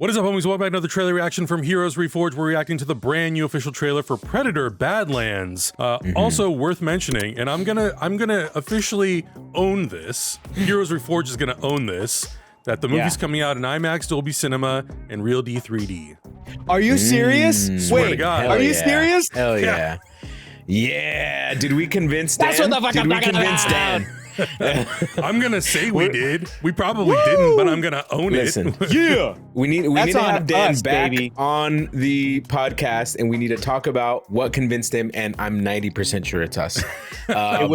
What is up, homies? Welcome back to another trailer reaction from Heroes Reforged. We're reacting to the brand new official trailer for Predator Badlands. Also worth mentioning, and I'm gonna officially own this. Heroes Reforged is gonna own this. That the movie's coming out in IMAX, Dolby Cinema, and Real D 3D. Are you serious? Swear to God. Are you serious? Hell yeah. Yeah. Did we convince Dan? That's what the fuck Did I'm we talking convince about. Dan? I'm gonna say we did. We probably didn't, but I'm gonna own Listen. it. Yeah. We need to That's have on Dan us, back baby. on the podcast, and we need to talk about what convinced him. And I'm 90% sure it's us. But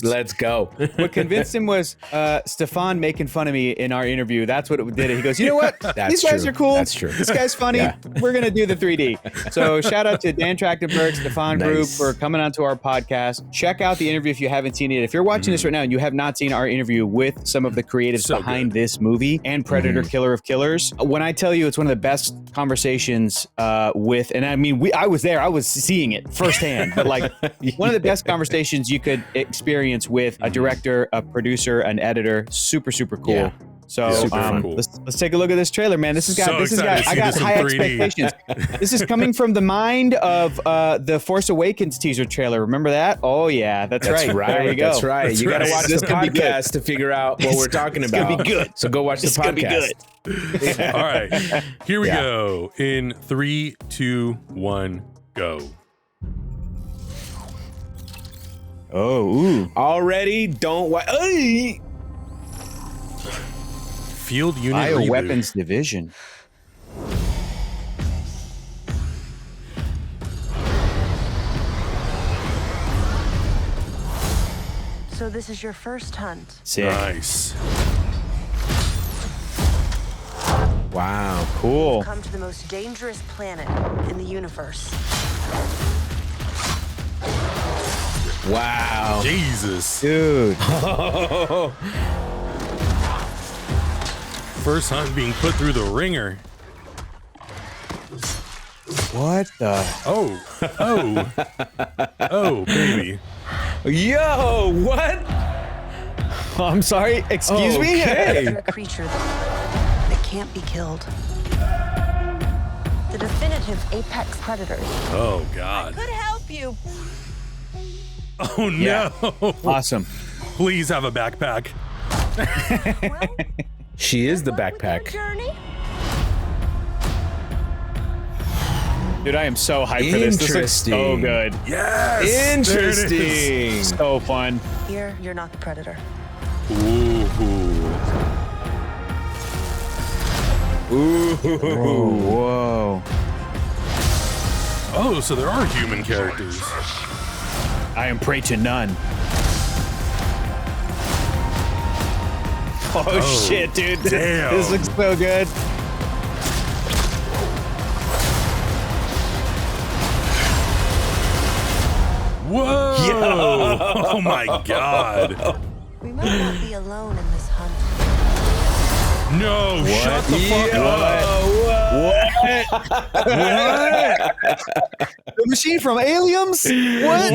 let's go. What convinced him was Stefan making fun of me in our interview. That's what it did. He goes, you know what? These guys true. are cool. That's true. This guy's funny. Yeah. We're going to do the 3D. So shout out to Dan Trachtenberg, Stefan Group Nice. for coming onto our podcast. Check out the interview if you haven't seen it. If you're watching this right now and you have not seen our interview with some of the creatives So behind this movie and Predator Killer of Killers, when I tell you it's one of the best conversations with, and I mean, I was there, I was seeing it firsthand, but like one of the best conversations you could experience with a director, a producer, an editor. Super, super cool. Yeah. So Super cool. let's take a look at this trailer, man. This has got I got this in high 3D. expectations. This is coming from the mind of the Force Awakens teaser trailer. Remember that? Oh yeah, that's right. There we go. That's right. That's You got to right. watch This the could be good. podcast to figure out what we're talking It's about. gonna be good. So go watch the It's gonna be podcast. good. All right, here we Yeah. go. In 3, 2, 1, go. Oh, ooh. Already, don't watch. Field unit reboot. Bioweapons Division. So this is your first hunt. Sick. Nice. Wow. Cool. Come to the most dangerous planet in the universe. Wow. Jesus. Dude. First hunt being put through the ringer. What the? Oh, baby. Yo, what? I'm sorry. Excuse me. You're a creature that can't be killed. The definitive apex predator. Oh, God. Could help you. Oh, no. Awesome. Please have a backpack. She is the Luck with your backpack. journey. Dude, I am so hyped for this. This looks so Interesting. good. Yes. There it is. Interesting. So fun. Here, you're not the predator. Ooh. Whoa. Oh, so there are human characters. I am prey to none. Oh, shit, dude. damn. This looks so good. Whoa. Yo. Oh, my God. We might not be alone in this hunt. No, shut the fuck up. The machine from Aliens? What?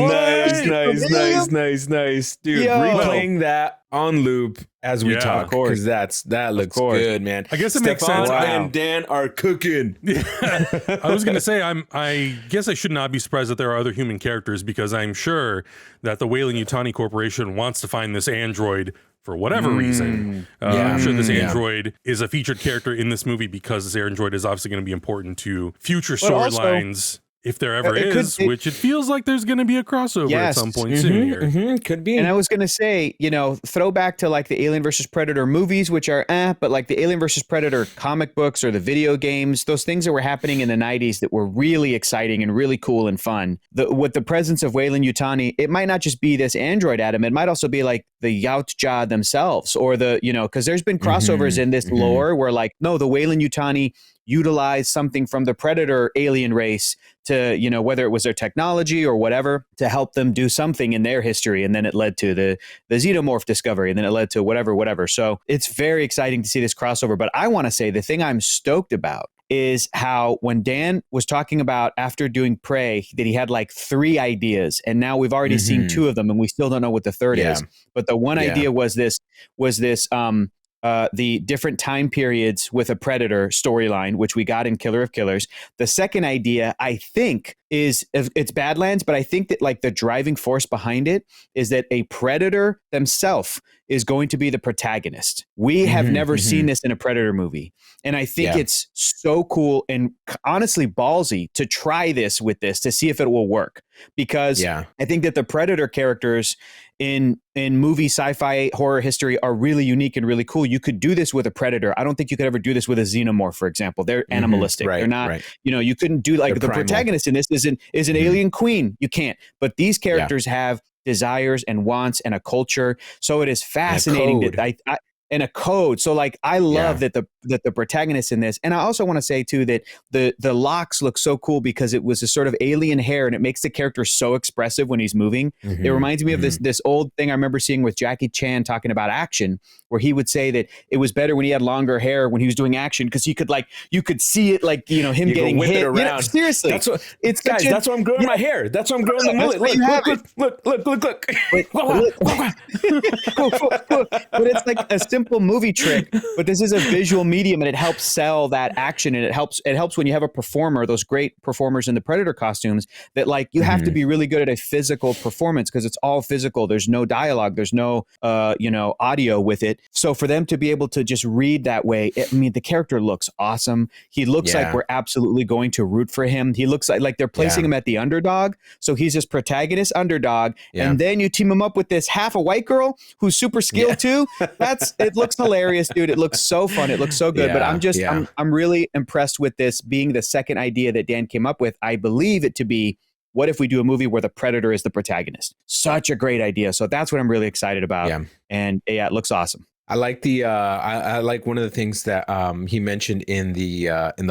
Nice. Dude, Yo. replaying that on loop as we Yeah, talk, of course. because that looks course. good, man. I guess it makes Stefan sense. and Dan are cooking. I was gonna say I guess I should not be surprised that there are other human characters because I'm sure that the Weyland Yutani Corporation wants to find this android for whatever reason. I'm sure this android is a featured character in this movie because this android is obviously going to be important to future But also- storylines. If there ever It could- is, which it feels like there's going to be a crossover Yes. at some point soon here. Could be. And I was gonna say, you know, throwback to like the Alien versus Predator movies, which are but like the Alien versus Predator comic books or the video games, those things that were happening in the 90s that were really exciting and really cool and fun. With the presence of Weyland Yutani, it might not just be this android Adam, it might also be like the Yautja themselves or the, you know, because there's been crossovers in this lore where like, no, the Weyland Yutani utilize something from the Predator alien race to, you know, whether it was their technology or whatever, to help them do something in their history. And then it led to the xenomorph discovery, and then it led to whatever. So it's very exciting to see this crossover. But I want to say the thing I'm stoked about is how when Dan was talking about after doing Prey that he had like 3 ideas, and now we've already seen 2 of them and we still don't know what the third is. But the one idea was this the different time periods with a predator storyline, which we got in Killer of Killers. The second idea, I think, is it's Badlands, but I think that like the driving force behind it is that a predator themselves is going to be the protagonist. We have never seen this in a Predator movie. And I think it's so cool and honestly ballsy to try this with this to see if it will work. Because I think that the Predator characters in movie, sci-fi, horror history are really unique and really cool. You could do this with a Predator. I don't think you could ever do this with a Xenomorph, for example. They're animalistic. They're not, you couldn't do like the protagonist in this is an alien queen. You can't. But these characters have desires and wants and a culture. So it is fascinating that and a code. So like I love that the protagonist in this. And I also want to say too that the locks look so cool because it was a sort of alien hair and it makes the character so expressive when he's moving. It reminds me of this old thing I remember seeing with Jackie Chan talking about action, where he would say that it was better when he had longer hair when he was doing action because he could you could see it like, him you getting hit around. You know, seriously. That's what, that's why I'm growing my hair. That's why I'm growing the mullet. Look. But it's like a simple movie trick, but this is a visual medium and it helps sell that action. And it helps when you have a performer, those great performers in the Predator costumes, that like you have to be really good at a physical performance because it's all physical. There's no dialogue. There's no, audio with it. So for them to be able to just read that way, the character looks awesome. He looks like we're absolutely going to root for him. He looks like they're placing him at the underdog. So he's this protagonist underdog. And then you team him up with this half a white girl who's super skilled too. It looks hilarious, dude. It looks so fun. It looks so good. But I'm really impressed with this being the second idea that Dan came up with. I believe it to be, what if we do a movie where the Predator is the protagonist? Such a great idea. So that's what I'm really excited about. Yeah. And it looks awesome. I like I like one of the things that he mentioned in the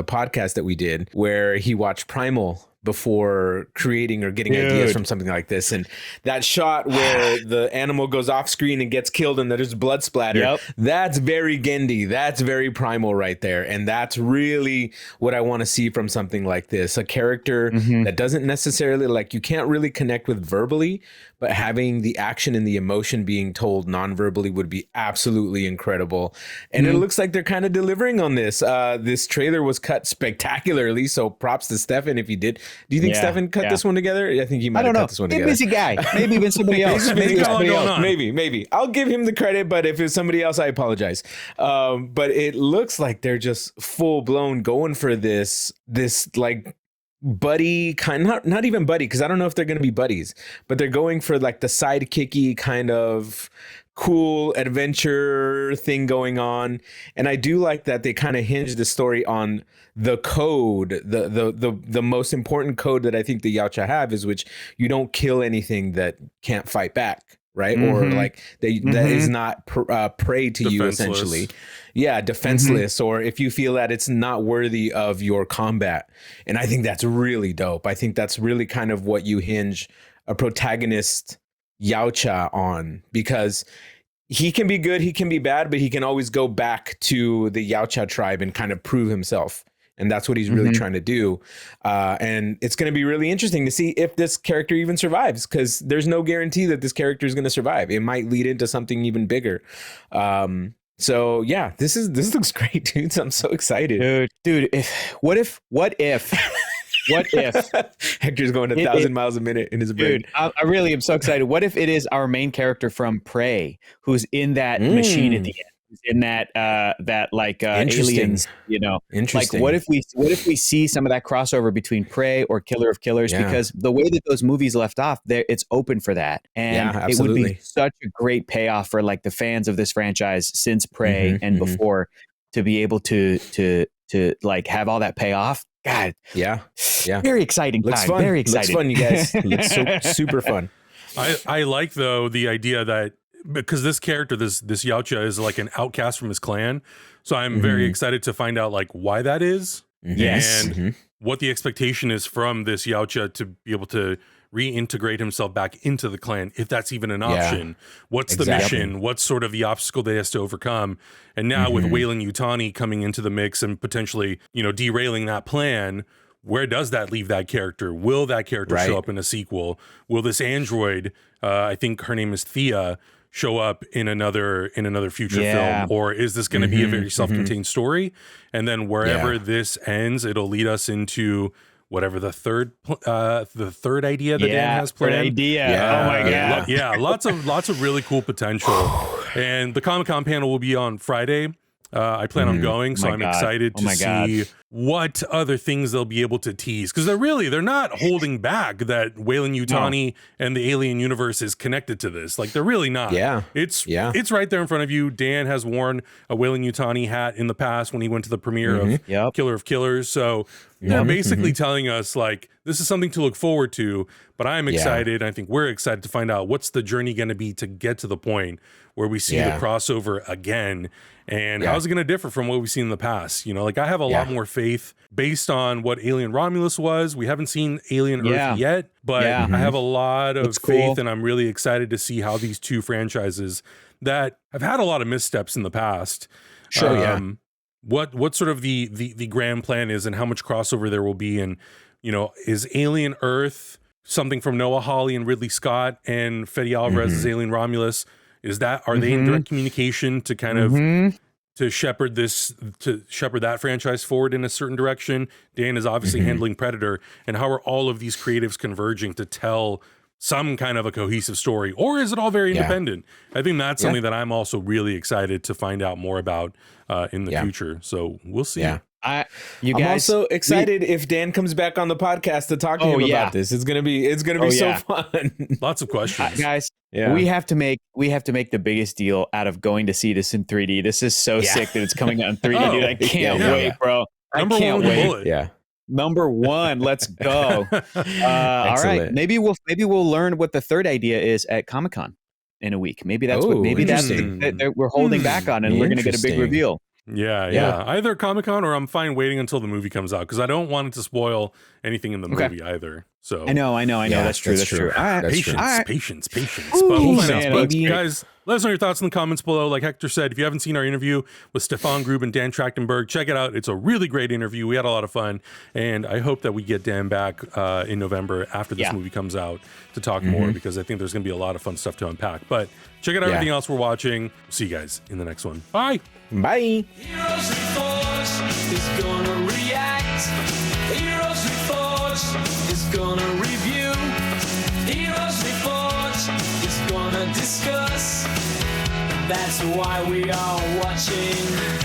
podcast that we did, where he watched Primal before creating or getting ideas from something like this, and that shot where the animal goes off screen and gets killed and there's blood splatter, that's very Gendy, that's very Primal right there. And that's really what I want to see from something like this, a character that doesn't necessarily, like, you can't really connect with verbally, but having the action and the emotion being told non-verbally would be absolutely incredible. And it looks like they're kind of delivering on this. This trailer was cut spectacularly, so props to Stefan if he did. Do you think Stefan cut this one together? I think he might have cut this one together. Busy guy. Maybe even somebody else. Maybe. I'll give him the credit, but if it's somebody else, I apologize. But it looks like they're just full blown going for this like buddy kind, not even buddy, because I don't know if they're going to be buddies, but they're going for like the sidekicky kind of cool adventure thing going on. And I do like that they kind of hinge the story on the code, the most important code that I think the Yautja have, is which you don't kill anything that can't fight back, right? Or like that is not prey to you, essentially. Defenseless, or if you feel that it's not worthy of your combat. And I think that's really dope. I think that's really kind of what you hinge a protagonist Yautja on, because he can be good, he can be bad, but he can always go back to the Yautja tribe and kind of prove himself. And that's what he's really trying to do. And it's going to be really interesting to see if this character even survives, because there's no guarantee that this character is going to survive. It might lead into something even bigger. So yeah, this looks great, dudes. I'm so excited. Dude, what if Hector's going 1,000 miles a minute in his brain? Dude, I really am so excited. What if it is our main character from Prey who's in that machine at the end? In that aliens, Interesting. Like what if we see some of that crossover between Prey or Killer of Killers? Because the way that those movies left off, it's open for that, and it would be such a great payoff for like the fans of this franchise since Prey and before, to be able to like have all that payoff. God, very exciting. Looks fun. Very exciting. Looks fun, you guys. Looks super fun. I like though the idea that, because this character, this Yautja, is like an outcast from his clan. So I'm very excited to find out like why that is. Yes. And what the expectation is from this Yautja to be able to reintegrate himself back into the clan, if that's even an option. What's the mission? What's sort of the obstacle that he has to overcome? And now with Weyland Yutani coming into the mix and potentially, derailing that plan, where does that leave that character? Will that character show up in a sequel? Will this android, I think her name is Thia, show up in another future film, or is this going to be a very self-contained story? And then wherever this ends, it'll lead us into whatever the third idea that Dan has planned. Third idea. Oh my god. Yeah, lots of really cool potential. And the Comic-Con panel will be on Friday. I plan on going, so I'm excited to see what other things they'll be able to tease, because they're not holding back that Weyland Yutani and the alien universe is connected to this. Like, they're really not. It's right there in front of you. Dan has worn a Weyland Yutani hat in the past when he went to the premiere of Killer of Killers. So they're basically telling us, like, this is something to look forward to, but I'm excited. I think we're excited to find out what's the journey going to be to get to the point where we see the crossover again. And how's it going to differ from what we've seen in the past? You know, like, I have a lot more faith based on what Alien Romulus was. We haven't seen Alien Earth yet, but I have a lot of faith, and I'm really excited to see how these two franchises that have had a lot of missteps in the past, what sort of the grand plan is, and how much crossover there will be. And, you know, is Alien Earth something from Noah Hawley and Ridley Scott and Fede Alvarez's Alien Romulus? Are they in direct communication to kind of to shepherd that franchise forward in a certain direction? Dan is obviously handling Predator, and how are all of these creatives converging to tell some kind of a cohesive story, or is it all very independent? I think that's something that I'm also really excited to find out more about in the future. So we'll see. I'm also excited if Dan comes back on the podcast to talk to him about this. It's gonna be so fun. Lots of questions, guys. We have to make the biggest deal out of going to see this in 3D. This is so sick that it's coming out in 3D, dude. I can't wait, bro. I can't wait. Number one, let's go. All right, maybe we'll learn what the third idea is at Comic-Con in a week. Maybe that's that we're holding back on, and we're gonna get a big reveal. Yeah. Either Comic-Con, or I'm fine waiting until the movie comes out, because I don't want it to spoil anything in the movie either. So I know. Yeah, that's true. All right. Patience. But guys, let us know your thoughts in the comments below. Like Hector said, if you haven't seen our interview with Stefan Grub and Dan Trachtenberg, check it out. It's a really great interview. We had a lot of fun, and I hope that we get Dan back in November after this movie comes out to talk more, because I think there's going to be a lot of fun stuff to unpack. But check out everything else we're watching. See you guys in the next one. Bye. Bye. Heroes Reforged is gonna react. Heroes Reforged is gonna review. Heroes Reforged is gonna discuss. That's why we are watching.